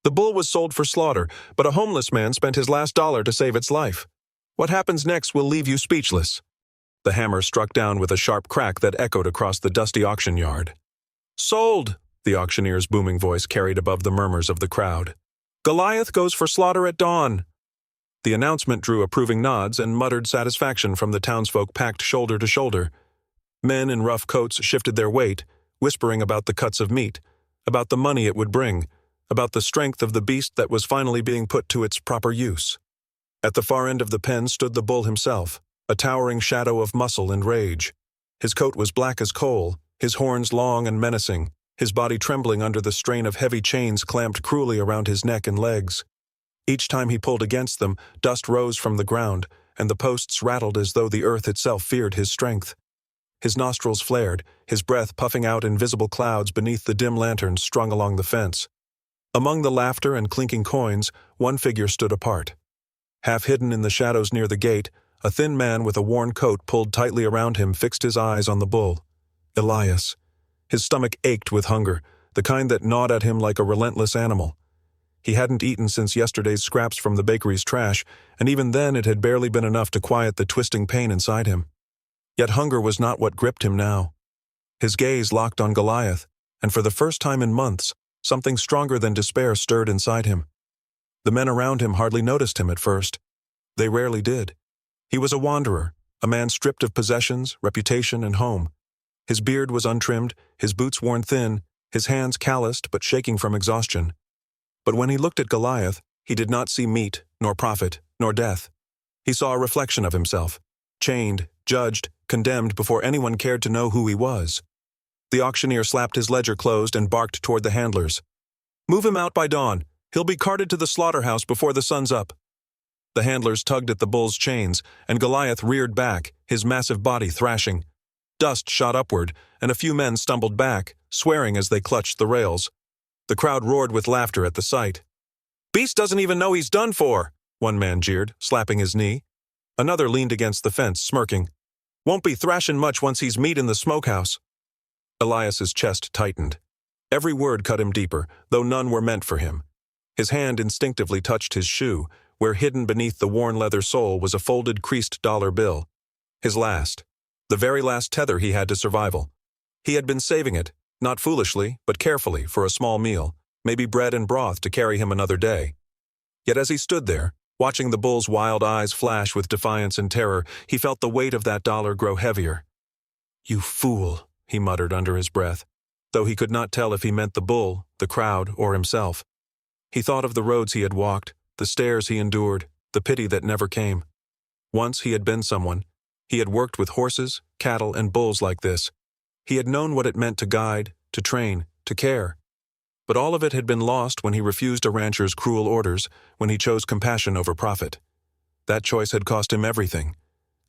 The bull was sold for slaughter, but a homeless man spent his last dollar to save its life. What happens next will leave you speechless. The hammer struck down with a sharp crack that echoed across the dusty auction yard. Sold! The auctioneer's booming voice carried above the murmurs of the crowd. Goliath goes for slaughter at dawn. The announcement drew approving nods and muttered satisfaction from the townsfolk packed shoulder to shoulder. Men in rough coats shifted their weight, whispering about the cuts of meat, about the money it would bring, about the strength of the beast that was finally being put to its proper use. At the far end of the pen stood the bull himself, a towering shadow of muscle and rage. His coat was black as coal, his horns long and menacing, his body trembling under the strain of heavy chains clamped cruelly around his neck and legs. Each time he pulled against them, dust rose from the ground, and the posts rattled as though the earth itself feared his strength. His nostrils flared, his breath puffing out invisible clouds beneath the dim lanterns strung along the fence. Among the laughter and clinking coins, one figure stood apart. Half hidden in the shadows near the gate, a thin man with a worn coat pulled tightly around him fixed his eyes on the bull. Elias. His stomach ached with hunger, the kind that gnawed at him like a relentless animal. He hadn't eaten since yesterday's scraps from the bakery's trash, and even then it had barely been enough to quiet the twisting pain inside him. Yet hunger was not what gripped him now. His gaze locked on Goliath, and for the first time in months, something stronger than despair stirred inside him. The men around him hardly noticed him at first. They rarely did. He was a wanderer, a man stripped of possessions, reputation, and home. His beard was untrimmed, his boots worn thin, his hands calloused but shaking from exhaustion. But when he looked at Goliath, he did not see meat, nor profit, nor death. He saw a reflection of himself, chained, judged, condemned before anyone cared to know who he was. The auctioneer slapped his ledger closed and barked toward the handlers. "Move him out by dawn. He'll be carted to the slaughterhouse before the sun's up." The handlers tugged at the bull's chains, and Goliath reared back, his massive body thrashing. Dust shot upward, and a few men stumbled back, swearing as they clutched the rails. The crowd roared with laughter at the sight. "Beast doesn't even know he's done for," one man jeered, slapping his knee. Another leaned against the fence, smirking. "Won't be thrashing much once he's meat in the smokehouse." Elias's chest tightened. Every word cut him deeper, though none were meant for him. His hand instinctively touched his shoe, where hidden beneath the worn leather sole was a folded creased dollar bill. His last. The very last tether he had to survival. He had been saving it, not foolishly, but carefully, for a small meal, maybe bread and broth to carry him another day. Yet as he stood there, watching the bull's wild eyes flash with defiance and terror, he felt the weight of that dollar grow heavier. "You fool," he muttered under his breath, though he could not tell if he meant the bull, the crowd, or himself. He thought of the roads he had walked, the stairs he endured, the pity that never came. Once he had been someone. He had worked with horses, cattle, and bulls like this. He had known what it meant to guide, to train, to care. But all of it had been lost when he refused a rancher's cruel orders, when he chose compassion over profit. That choice had cost him everything.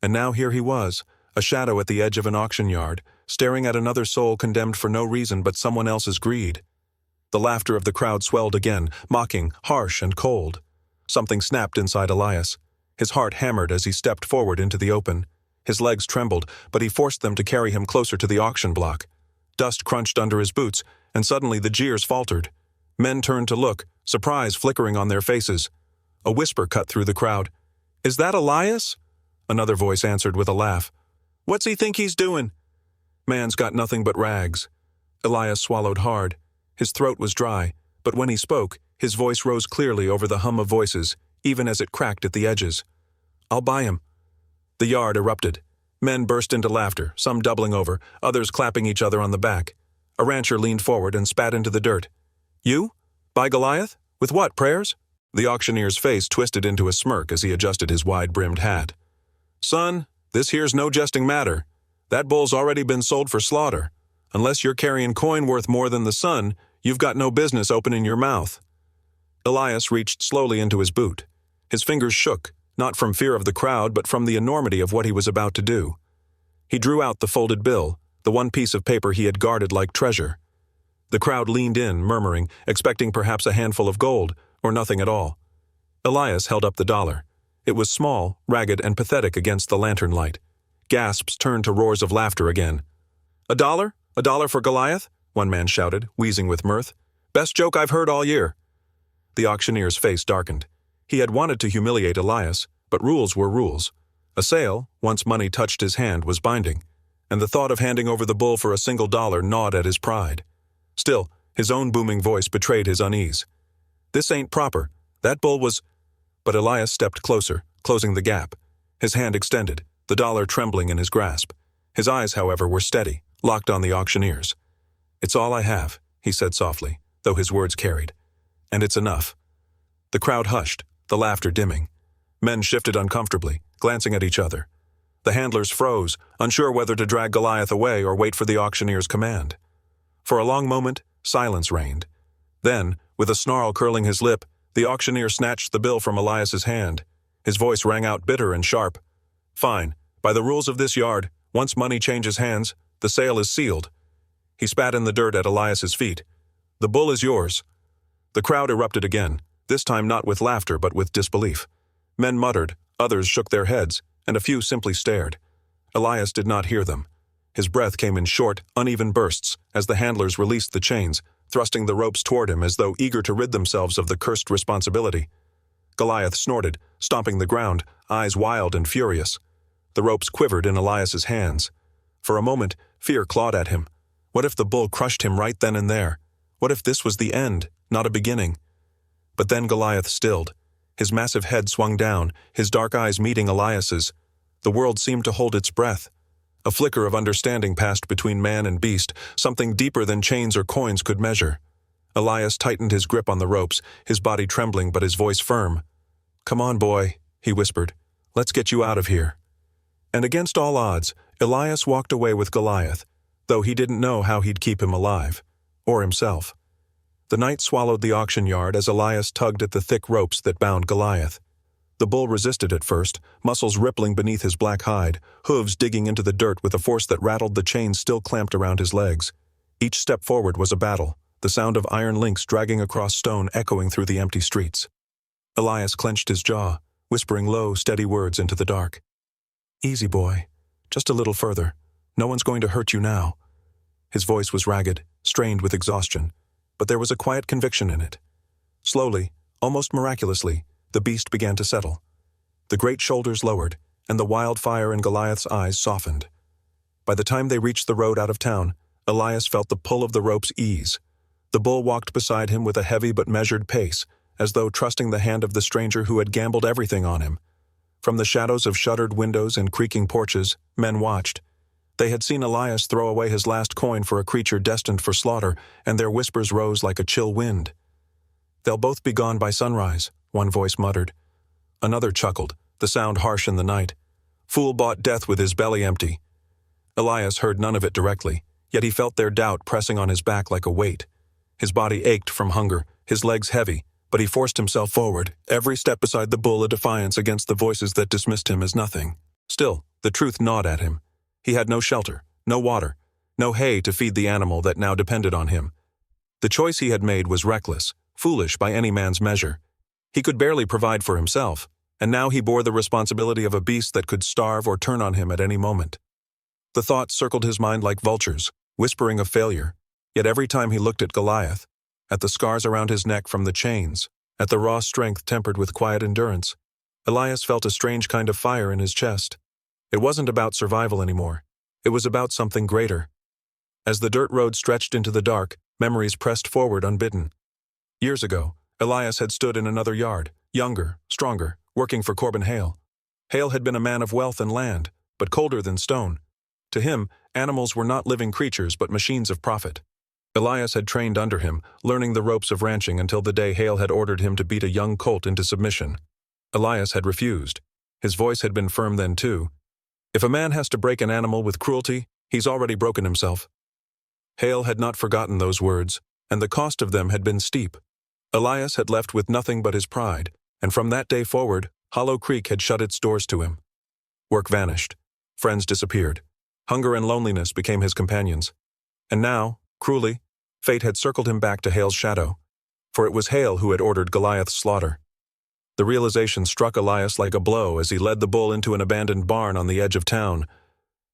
And now here he was, a shadow at the edge of an auction yard, staring at another soul condemned for no reason but someone else's greed. The laughter of the crowd swelled again, mocking, harsh, and cold. Something snapped inside Elias. His heart hammered as he stepped forward into the open. His legs trembled, but he forced them to carry him closer to the auction block. Dust crunched under his boots, and suddenly the jeers faltered. Men turned to look, surprise flickering on their faces. A whisper cut through the crowd. "Is that Elias?" Another voice answered with a laugh. "What's he think he's doing?" "Man's got nothing but rags." Elias swallowed hard. His throat was dry, but when he spoke, his voice rose clearly over the hum of voices, even as it cracked at the edges. "I'll buy him." The yard erupted. Men burst into laughter, some doubling over, others clapping each other on the back. A rancher leaned forward and spat into the dirt. "You? Buy Goliath? With what, prayers?" The auctioneer's face twisted into a smirk as he adjusted his wide-brimmed hat. "Son, this here's no jesting matter. That bull's already been sold for slaughter. Unless you're carrying coin worth more than the sun, you've got no business opening your mouth." Elias reached slowly into his boot. His fingers shook, not from fear of the crowd but from the enormity of what he was about to do. He drew out the folded bill, the one piece of paper he had guarded like treasure. The crowd leaned in, murmuring, expecting perhaps a handful of gold, or nothing at all. Elias held up the dollar. It was small, ragged, and pathetic against the lantern light. Gasps turned to roars of laughter again. "A dollar? A dollar for Goliath?" one man shouted, wheezing with mirth. "Best joke I've heard all year." The auctioneer's face darkened. He had wanted to humiliate Elias, but rules were rules. A sale, once money touched his hand, was binding, and the thought of handing over the bull for a single dollar gnawed at his pride. Still, his own booming voice betrayed his unease. "This ain't proper. That bull was—" But Elias stepped closer, closing the gap. His hand extended, the dollar trembling in his grasp. His eyes, however, were steady, locked on the auctioneer's. "It's all I have," he said softly, though his words carried. "And it's enough." The crowd hushed, the laughter dimming. Men shifted uncomfortably, glancing at each other. The handlers froze, unsure whether to drag Goliath away or wait for the auctioneer's command. For a long moment, silence reigned. Then, with a snarl curling his lip, the auctioneer snatched the bill from Elias's hand. His voice rang out bitter and sharp. "Fine. By the rules of this yard, once money changes hands, the sale is sealed." He spat in the dirt at Elias's feet. "The bull is yours." The crowd erupted again, this time not with laughter but with disbelief. Men muttered, others shook their heads, and a few simply stared. Elias did not hear them. His breath came in short, uneven bursts as the handlers released the chains, thrusting the ropes toward him as though eager to rid themselves of the cursed responsibility. Goliath snorted, stomping the ground, eyes wild and furious. The ropes quivered in Elias's hands. For a moment, fear clawed at him. What if the bull crushed him right then and there? What if this was the end, not a beginning? But then Goliath stilled. His massive head swung down, his dark eyes meeting Elias's. The world seemed to hold its breath. A flicker of understanding passed between man and beast, something deeper than chains or coins could measure. Elias tightened his grip on the ropes, his body trembling but his voice firm. "Come on, boy," he whispered. "Let's get you out of here." And against all odds, Elias walked away with Goliath, though he didn't know how he'd keep him alive. Or himself. The night swallowed the auction yard as Elias tugged at the thick ropes that bound Goliath. The bull resisted at first, muscles rippling beneath his black hide, hooves digging into the dirt with a force that rattled the chains still clamped around his legs. Each step forward was a battle, the sound of iron links dragging across stone echoing through the empty streets. Elias clenched his jaw, whispering low, steady words into the dark. "Easy, boy. Just a little further. No one's going to hurt you now." His voice was ragged, strained with exhaustion, but there was a quiet conviction in it. Slowly, almost miraculously, the beast began to settle. The great shoulders lowered, and the wild fire in Goliath's eyes softened. By the time they reached the road out of town, Elias felt the pull of the ropes ease. The bull walked beside him with a heavy but measured pace, as though trusting the hand of the stranger who had gambled everything on him. From the shadows of shuttered windows and creaking porches, men watched. They had seen Elias throw away his last coin for a creature destined for slaughter, and their whispers rose like a chill wind. "They'll both be gone by sunrise," one voice muttered. Another chuckled, the sound harsh in the night. "Fool bought death with his belly empty." Elias heard none of it directly, yet he felt their doubt pressing on his back like a weight. His body ached from hunger, his legs heavy, but he forced himself forward, every step beside the bull a defiance against the voices that dismissed him as nothing. Still, the truth gnawed at him. He had no shelter, no water, no hay to feed the animal that now depended on him. The choice he had made was reckless, foolish by any man's measure. He could barely provide for himself, and now he bore the responsibility of a beast that could starve or turn on him at any moment. The thoughts circled his mind like vultures, whispering of failure, yet every time he looked at Goliath, at the scars around his neck from the chains, at the raw strength tempered with quiet endurance, Elias felt a strange kind of fire in his chest. It wasn't about survival anymore. It was about something greater. As the dirt road stretched into the dark, memories pressed forward unbidden. Years ago, Elias had stood in another yard, younger, stronger, working for Corbin Hale. Hale had been a man of wealth and land, but colder than stone. To him, animals were not living creatures but machines of profit. Elias had trained under him, learning the ropes of ranching until the day Hale had ordered him to beat a young colt into submission. Elias had refused. His voice had been firm then too. If a man has to break an animal with cruelty, he's already broken himself. Hale had not forgotten those words, and the cost of them had been steep. Elias had left with nothing but his pride, and from that day forward, Hollow Creek had shut its doors to him. Work vanished. Friends disappeared. Hunger and loneliness became his companions. And now, cruelly, fate had circled him back to Hale's shadow, for it was Hale who had ordered Goliath's slaughter. The realization struck Elias like a blow as he led the bull into an abandoned barn on the edge of town.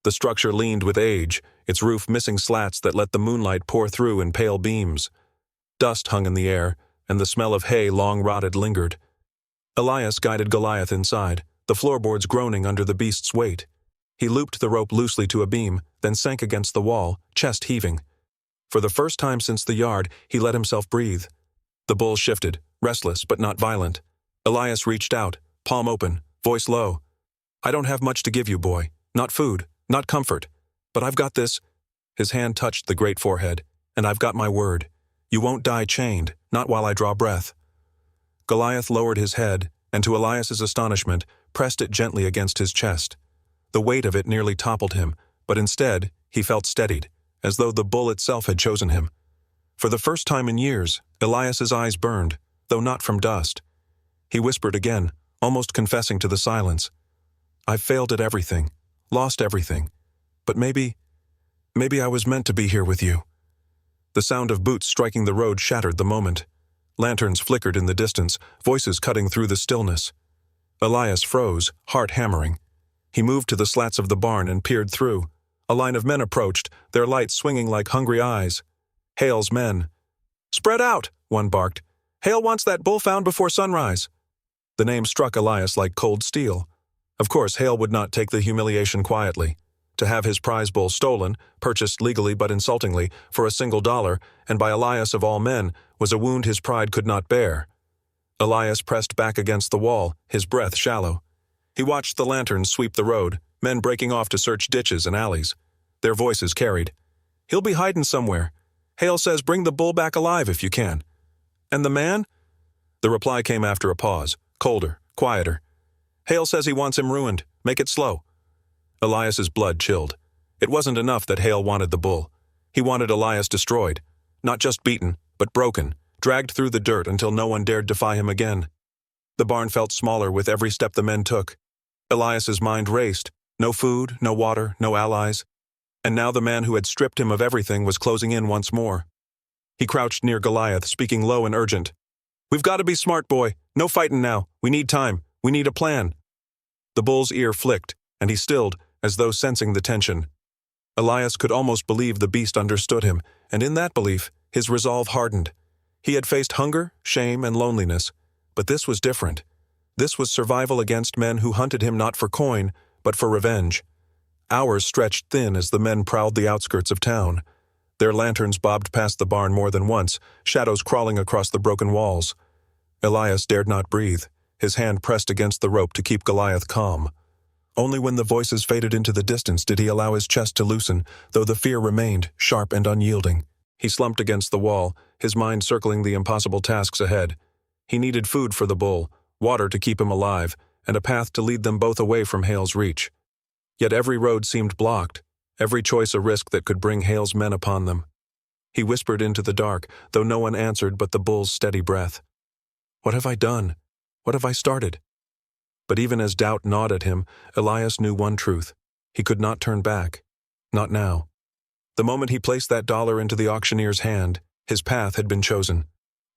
The structure leaned with age, its roof missing slats that let the moonlight pour through in pale beams. Dust hung in the air, and the smell of hay long rotted lingered. Elias guided Goliath inside, the floorboards groaning under the beast's weight. He looped the rope loosely to a beam, then sank against the wall, chest heaving. For the first time since the yard, he let himself breathe. The bull shifted, restless but not violent. Elias reached out, palm open, voice low. "I don't have much to give you, boy. Not food, not comfort. But I've got this." His hand touched the great forehead. "And I've got my word. You won't die chained, not while I draw breath." Goliath lowered his head, and to Elias's astonishment, pressed it gently against his chest. The weight of it nearly toppled him, but instead, he felt steadied, as though the bull itself had chosen him. For the first time in years, Elias's eyes burned, though not from dust. He whispered again, almost confessing to the silence. "I've failed at everything, lost everything. But maybe I was meant to be here with you." The sound of boots striking the road shattered the moment. Lanterns flickered in the distance, voices cutting through the stillness. Elias froze, heart hammering. He moved to the slats of the barn and peered through. A line of men approached, their lights swinging like hungry eyes. Hale's men. "Spread out," one barked. "Hale wants that bull found before sunrise." The name struck Elias like cold steel. Of course, Hale would not take the humiliation quietly. To have his prize bull stolen, purchased legally but insultingly, for $1, and by Elias of all men, was a wound his pride could not bear. Elias pressed back against the wall, his breath shallow. He watched the lanterns sweep the road, men breaking off to search ditches and alleys. Their voices carried. "He'll be hiding somewhere. Hale says bring the bull back alive if you can." "And the man?" The reply came after a pause, colder, quieter. "Hale says he wants him ruined. Make it slow." Elias's blood chilled. It wasn't enough that Hale wanted the bull. He wanted Elias destroyed. Not just beaten, but broken, dragged through the dirt until no one dared defy him again. The barn felt smaller with every step the men took. Elias's mind raced. No food, no water, no allies. And now the man who had stripped him of everything was closing in once more. He crouched near Goliath, speaking low and urgent. "We've got to be smart, boy. No fighting now. We need time. We need a plan." The bull's ear flicked, and he stilled, as though sensing the tension. Elias could almost believe the beast understood him, and in that belief, his resolve hardened. He had faced hunger, shame, and loneliness, but this was different. This was survival against men who hunted him not for coin, but for revenge. Hours stretched thin as the men prowled the outskirts of town. Their lanterns bobbed past the barn more than once, shadows crawling across the broken walls. Elias dared not breathe, his hand pressed against the rope to keep Goliath calm. Only when the voices faded into the distance did he allow his chest to loosen, though the fear remained, sharp and unyielding. He slumped against the wall, his mind circling the impossible tasks ahead. He needed food for the bull, water to keep him alive, and a path to lead them both away from Hale's reach. Yet every road seemed blocked, every choice a risk that could bring Hale's men upon them. He whispered into the dark, though no one answered but the bull's steady breath. "What have I done? What have I started?" But even as doubt gnawed at him, Elias knew one truth. He could not turn back. Not now. The moment he placed that dollar into the auctioneer's hand, his path had been chosen.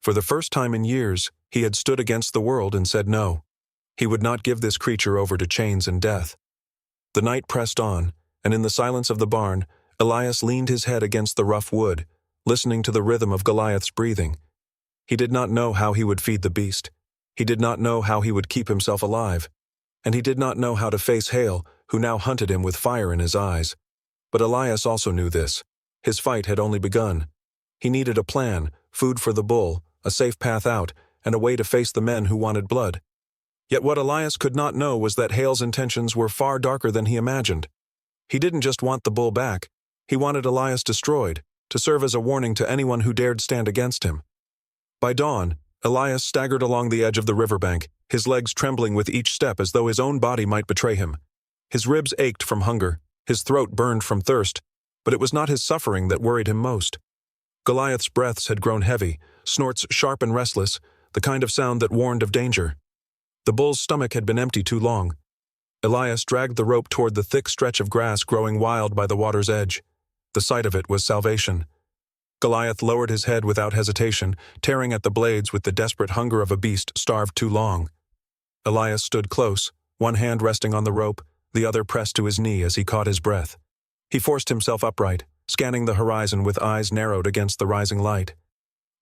For the first time in years, he had stood against the world and said no. He would not give this creature over to chains and death. The night pressed on, and in the silence of the barn, Elias leaned his head against the rough wood, listening to the rhythm of Goliath's breathing. He did not know how he would feed the beast. He did not know how he would keep himself alive. And he did not know how to face Hale, who now hunted him with fire in his eyes. But Elias also knew this. His fight had only begun. He needed a plan, food for the bull, a safe path out, and a way to face the men who wanted blood. Yet what Elias could not know was that Hale's intentions were far darker than he imagined. He didn't just want the bull back. He wanted Elias destroyed, to serve as a warning to anyone who dared stand against him. By dawn, Elias staggered along the edge of the riverbank, his legs trembling with each step as though his own body might betray him. His ribs ached from hunger, his throat burned from thirst, but it was not his suffering that worried him most. Goliath's breaths had grown heavy, snorts sharp and restless, the kind of sound that warned of danger. The bull's stomach had been empty too long. Elias dragged the rope toward the thick stretch of grass growing wild by the water's edge. The sight of it was salvation. Goliath lowered his head without hesitation, tearing at the blades with the desperate hunger of a beast starved too long. Elias stood close, one hand resting on the rope, the other pressed to his knee as he caught his breath. He forced himself upright, scanning the horizon with eyes narrowed against the rising light.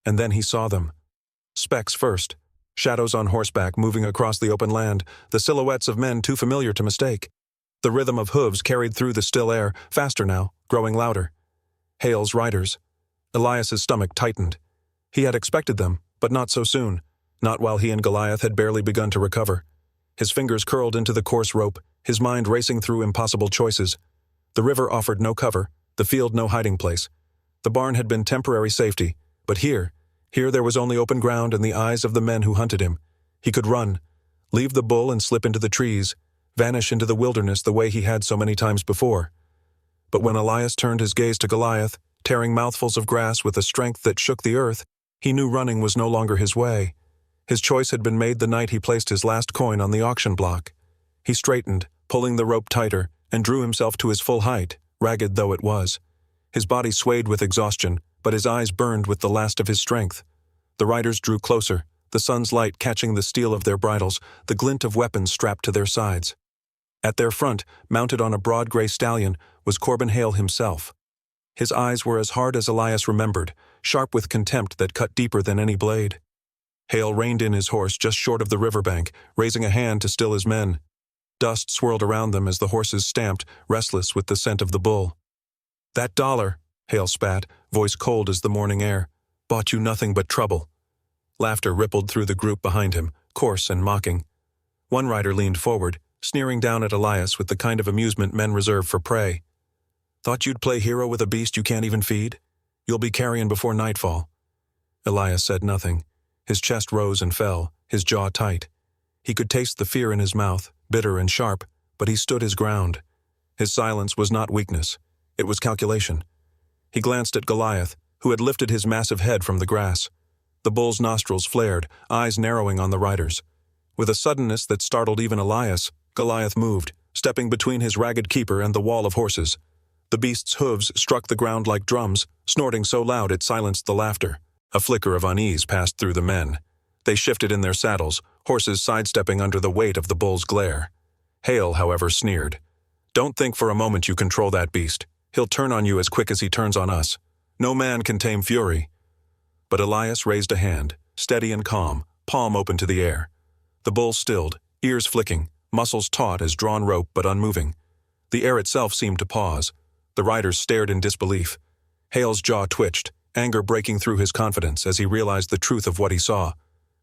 And then he saw them. Specks first. Shadows on horseback moving across the open land, the silhouettes of men too familiar to mistake. The rhythm of hooves carried through the still air, faster now, growing louder. Hale's riders. Elias's stomach tightened. He had expected them, but not so soon, not while he and Goliath had barely begun to recover. His fingers curled into the coarse rope, his mind racing through impossible choices. The river offered no cover, the field no hiding place. The barn had been temporary safety, but here there was only open ground and the eyes of the men who hunted him. He could run, leave the bull and slip into the trees, vanish into the wilderness the way he had so many times before. But when Elias turned his gaze to Goliath, tearing mouthfuls of grass with a strength that shook the earth, he knew running was no longer his way. His choice had been made the night he placed his last coin on the auction block. He straightened, pulling the rope tighter, and drew himself to his full height, ragged though it was. His body swayed with exhaustion, but his eyes burned with the last of his strength. The riders drew closer, the sun's light catching the steel of their bridles, the glint of weapons strapped to their sides. At their front, mounted on a broad gray stallion, was Corbin Hale himself. His eyes were as hard as Elias remembered, sharp with contempt that cut deeper than any blade. Hale reined in his horse just short of the riverbank, raising a hand to still his men. Dust swirled around them as the horses stamped, restless with the scent of the bull. "That $1, Hale spat, voice cold as the morning air, "bought you nothing but trouble." Laughter rippled through the group behind him, coarse and mocking. One rider leaned forward, sneering down at Elias with the kind of amusement men reserve for prey. "Thought you'd play hero with a beast you can't even feed? You'll be carrion before nightfall." Elias said nothing. His chest rose and fell, his jaw tight. He could taste the fear in his mouth, bitter and sharp, but he stood his ground. His silence was not weakness. It was calculation. He glanced at Goliath, who had lifted his massive head from the grass. The bull's nostrils flared, eyes narrowing on the riders. With a suddenness that startled even Elias, Goliath moved, stepping between his ragged keeper and the wall of horses. The beast's hooves struck the ground like drums, snorting so loud it silenced the laughter. A flicker of unease passed through the men. They shifted in their saddles, horses sidestepping under the weight of the bull's glare. Hale, however, sneered. "Don't think for a moment you control that beast. He'll turn on you as quick as he turns on us. No man can tame fury." But Elias raised a hand, steady and calm, palm open to the air. The bull stilled, ears flicking, muscles taut as drawn rope but unmoving. The air itself seemed to pause. The riders stared in disbelief. Hale's jaw twitched, anger breaking through his confidence as he realized the truth of what he saw.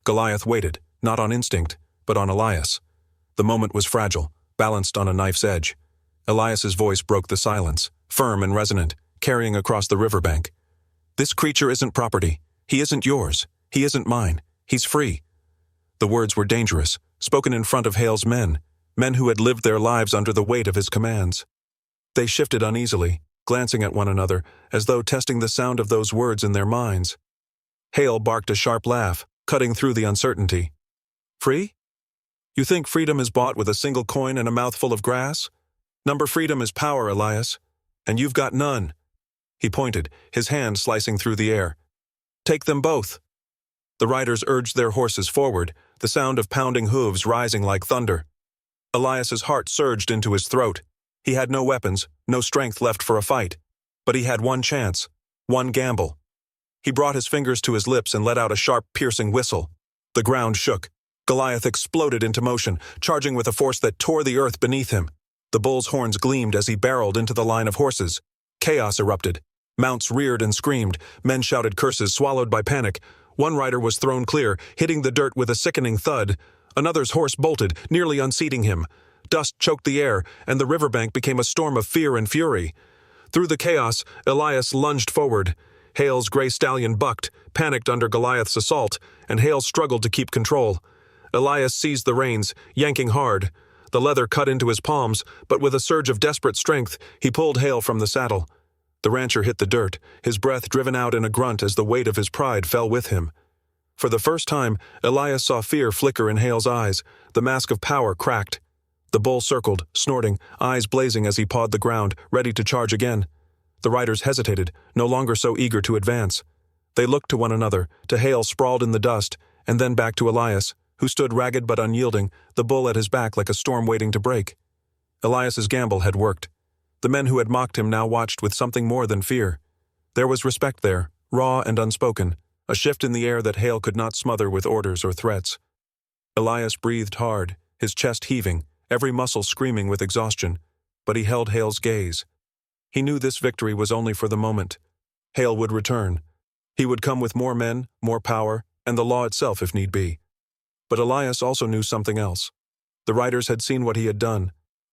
Goliath waited, not on instinct, but on Elias. The moment was fragile, balanced on a knife's edge. Elias's voice broke the silence, firm and resonant, carrying across the riverbank. "This creature isn't property. He isn't yours. He isn't mine. He's free." The words were dangerous, spoken in front of Hale's men who had lived their lives under the weight of his commands. They shifted uneasily, glancing at one another, as though testing the sound of those words in their minds. Hale barked a sharp laugh, cutting through the uncertainty. "Free? You think freedom is bought with a single coin and a mouthful of grass? Number freedom is power, Elias, and you've got none." He pointed, his hand slicing through the air. "Take them both." The riders urged their horses forward, the sound of pounding hooves rising like thunder. Elias's heart surged into his throat. He had no weapons, no strength left for a fight. But he had one chance, one gamble. He brought his fingers to his lips and let out a sharp, piercing whistle. The ground shook. Goliath exploded into motion, charging with a force that tore the earth beneath him. The bull's horns gleamed as he barreled into the line of horses. Chaos erupted. Mounts reared and screamed. Men shouted curses, swallowed by panic. One rider was thrown clear, hitting the dirt with a sickening thud. Another's horse bolted, nearly unseating him. Dust choked the air, and the riverbank became a storm of fear and fury. Through the chaos, Elias lunged forward. Hale's gray stallion bucked, panicked under Goliath's assault, and Hale struggled to keep control. Elias seized the reins, yanking hard. The leather cut into his palms, but with a surge of desperate strength, he pulled Hale from the saddle. The rancher hit the dirt, his breath driven out in a grunt as the weight of his pride fell with him. For the first time, Elias saw fear flicker in Hale's eyes. The mask of power cracked. The bull circled, snorting, eyes blazing as he pawed the ground, ready to charge again. The riders hesitated, no longer so eager to advance. They looked to one another, to Hale sprawled in the dust, and then back to Elias, who stood ragged but unyielding, the bull at his back like a storm waiting to break. Elias's gamble had worked. The men who had mocked him now watched with something more than fear. There was respect there, raw and unspoken, a shift in the air that Hale could not smother with orders or threats. Elias breathed hard, his chest heaving, every muscle screaming with exhaustion, but he held Hale's gaze. He knew this victory was only for the moment. Hale would return. He would come with more men, more power, and the law itself if need be. But Elias also knew something else. The riders had seen what he had done.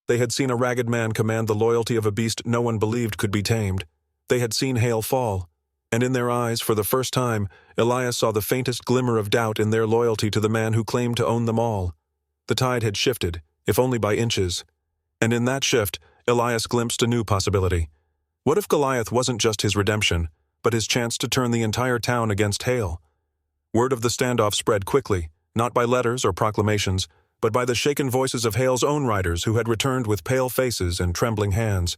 They had seen a ragged man command the loyalty of a beast no one believed could be tamed. They had seen Hale fall. And in their eyes, for the first time, Elias saw the faintest glimmer of doubt in their loyalty to the man who claimed to own them all. The tide had shifted, if only by inches. And in that shift, Elias glimpsed a new possibility. What if Goliath wasn't just his redemption, but his chance to turn the entire town against Hale? Word of the standoff spread quickly, not by letters or proclamations, but by the shaken voices of Hale's own riders who had returned with pale faces and trembling hands.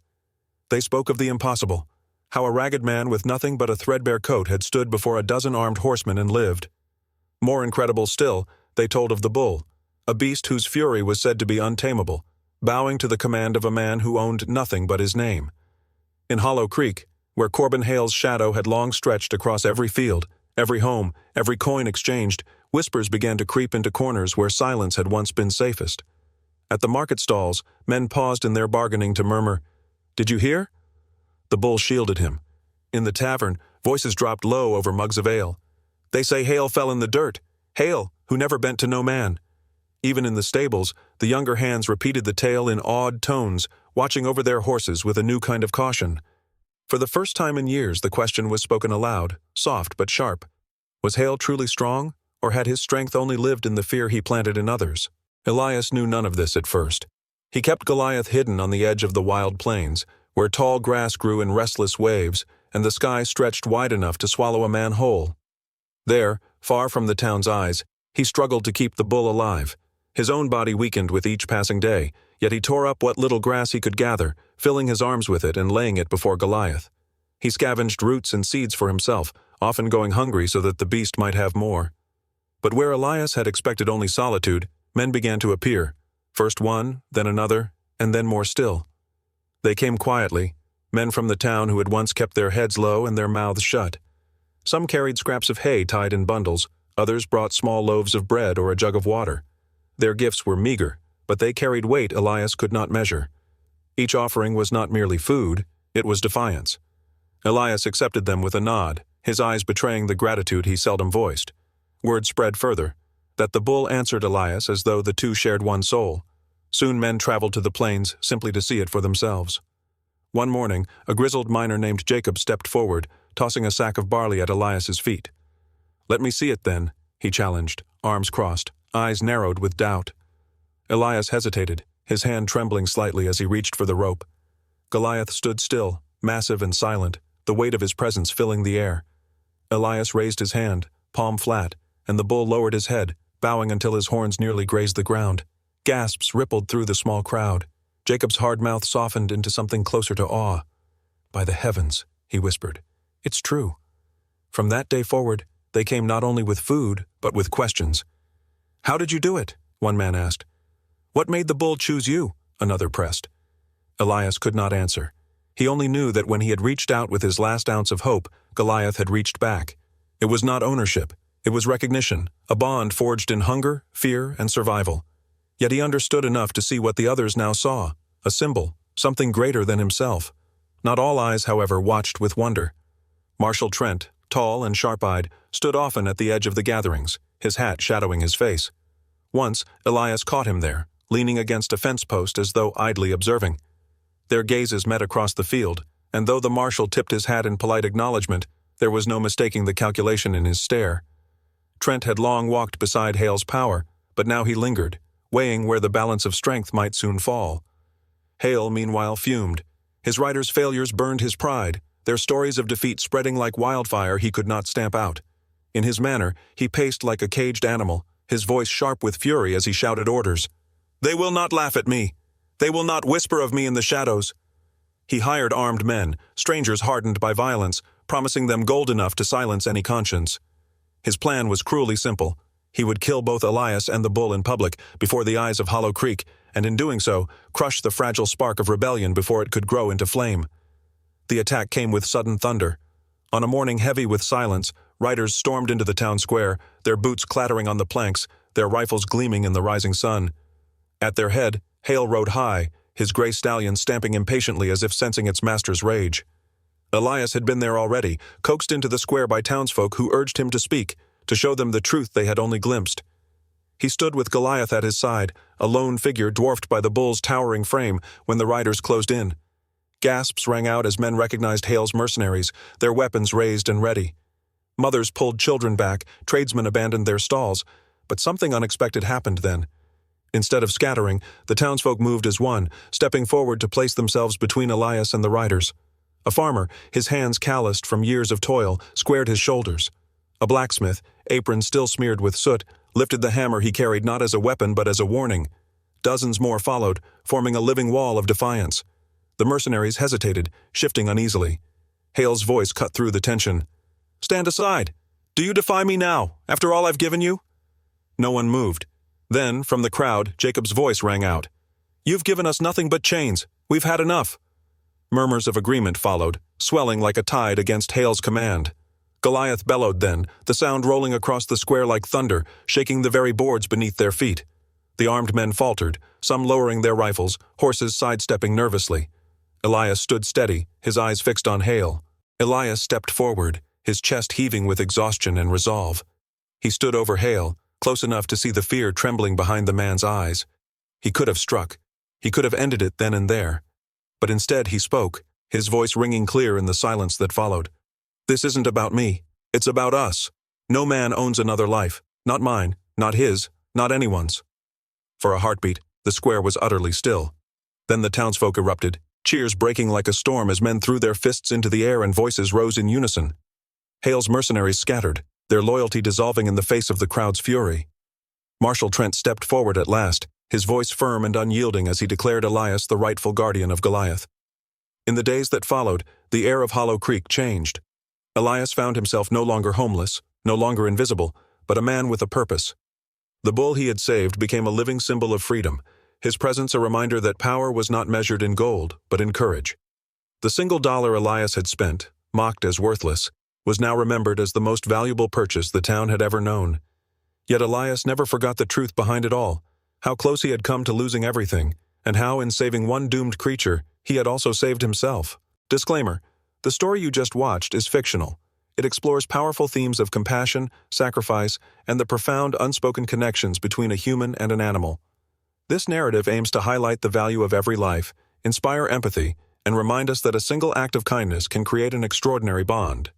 They spoke of the impossible, how a ragged man with nothing but a threadbare coat had stood before a dozen armed horsemen and lived. More incredible still, they told of the bull, a beast whose fury was said to be untamable, bowing to the command of a man who owned nothing but his name. In Hollow Creek, where Corbin Hale's shadow had long stretched across every field, every home, every coin exchanged, whispers began to creep into corners where silence had once been safest. At the market stalls, men paused in their bargaining to murmur, "Did you hear?" The bull shielded him. In the tavern, voices dropped low over mugs of ale. "They say Hale fell in the dirt. Hale, who never bent to no man." Even in the stables, the younger hands repeated the tale in awed tones, watching over their horses with a new kind of caution. For the first time in years, the question was spoken aloud, soft but sharp. Was Hale truly strong, or had his strength only lived in the fear he planted in others? Elias knew none of this at first. He kept Goliath hidden on the edge of the wild plains, where tall grass grew in restless waves, and the sky stretched wide enough to swallow a man whole. There, far from the town's eyes, he struggled to keep the bull alive. His own body weakened with each passing day, yet he tore up what little grass he could gather, filling his arms with it and laying it before Goliath. He scavenged roots and seeds for himself, often going hungry so that the beast might have more. But where Elias had expected only solitude, men began to appear, first one, then another, and then more still. They came quietly, men from the town who had once kept their heads low and their mouths shut. Some carried scraps of hay tied in bundles, others brought small loaves of bread or a jug of water. Their gifts were meager, but they carried weight Elias could not measure. Each offering was not merely food, it was defiance. Elias accepted them with a nod, his eyes betraying the gratitude he seldom voiced. Word spread further, that the bull answered Elias as though the two shared one soul. Soon men traveled to the plains simply to see it for themselves. One morning, a grizzled miner named Jacob stepped forward, tossing a sack of barley at Elias's feet. "Let me see it then," he challenged, arms crossed, eyes narrowed with doubt. Elias hesitated, his hand trembling slightly as he reached for the rope. Goliath stood still, massive and silent, the weight of his presence filling the air. Elias raised his hand, palm flat, and the bull lowered his head, bowing until his horns nearly grazed the ground. Gasps rippled through the small crowd. Jacob's hard mouth softened into something closer to awe. "By the heavens," he whispered, "it's true." From that day forward, they came not only with food, but with questions. "How did you do it?" one man asked. "What made the bull choose you?" another pressed. Elias could not answer. He only knew that when he had reached out with his last ounce of hope, Goliath had reached back. It was not ownership. It was recognition, a bond forged in hunger, fear, and survival. Yet he understood enough to see what the others now saw, a symbol, something greater than himself. Not all eyes, however, watched with wonder. Marshal Trent, tall and sharp-eyed, stood often at the edge of the gatherings, his hat shadowing his face. Once, Elias caught him there, leaning against a fence post as though idly observing. Their gazes met across the field, and though the marshal tipped his hat in polite acknowledgement, there was no mistaking the calculation in his stare. Trent had long walked beside Hale's power, but now he lingered, weighing where the balance of strength might soon fall. Hale, meanwhile, fumed. His riders' failures burned his pride, their stories of defeat spreading like wildfire he could not stamp out. In his manner, he paced like a caged animal, his voice sharp with fury as he shouted orders. "They will not laugh at me. They will not whisper of me in the shadows." He hired armed men, strangers hardened by violence, promising them gold enough to silence any conscience. His plan was cruelly simple. He would kill both Elias and the bull in public, before the eyes of Hollow Creek, and in doing so, crush the fragile spark of rebellion before it could grow into flame. The attack came with sudden thunder. On a morning heavy with silence, Riders stormed into the town square, their boots clattering on the planks, their rifles gleaming in the rising sun. At their head, Hale rode high, his gray stallion stamping impatiently as if sensing its master's rage. Elias had been there already, coaxed into the square by townsfolk who urged him to speak, to show them the truth they had only glimpsed. He stood with Goliath at his side, a lone figure dwarfed by the bull's towering frame, when the riders closed in. Gasps rang out as men recognized Hale's mercenaries, their weapons raised and ready. Mothers pulled children back, tradesmen abandoned their stalls, but something unexpected happened then. Instead of scattering, the townsfolk moved as one, stepping forward to place themselves between Elias and the riders. A farmer, his hands calloused from years of toil, squared his shoulders. A blacksmith, apron still smeared with soot, lifted the hammer he carried not as a weapon but as a warning. Dozens more followed, forming a living wall of defiance. The mercenaries hesitated, shifting uneasily. Hale's voice cut through the tension. "Stand aside! Do you defy me now, after all I've given you?" No one moved. Then, from the crowd, Jacob's voice rang out. "You've given us nothing but chains. We've had enough." Murmurs of agreement followed, swelling like a tide against Hale's command. Goliath bellowed then, the sound rolling across the square like thunder, shaking the very boards beneath their feet. The armed men faltered, some lowering their rifles, horses sidestepping nervously. Elias stood steady, his eyes fixed on Hale. Elias stepped forward, his chest heaving with exhaustion and resolve. He stood over Hale, close enough to see the fear trembling behind the man's eyes. He could have struck. He could have ended it then and there. But instead he spoke, his voice ringing clear in the silence that followed. "This isn't about me. It's about us. No man owns another life. Not mine, not his, not anyone's." For a heartbeat, the square was utterly still. Then the townsfolk erupted, cheers breaking like a storm as men threw their fists into the air and voices rose in unison. Hale's mercenaries scattered, their loyalty dissolving in the face of the crowd's fury. Marshal Trent stepped forward at last, his voice firm and unyielding as he declared Elias the rightful guardian of Goliath. In the days that followed, the air of Hollow Creek changed. Elias found himself no longer homeless, no longer invisible, but a man with a purpose. The bull he had saved became a living symbol of freedom, his presence a reminder that power was not measured in gold, but in courage. The single dollar Elias had spent, mocked as worthless, was now remembered as the most valuable purchase the town had ever known. Yet Elias never forgot the truth behind it all, how close he had come to losing everything, and how in saving one doomed creature, he had also saved himself. Disclaimer: the story you just watched is fictional. It explores powerful themes of compassion, sacrifice, and the profound unspoken connections between a human and an animal. This narrative aims to highlight the value of every life, inspire empathy, and remind us that a single act of kindness can create an extraordinary bond.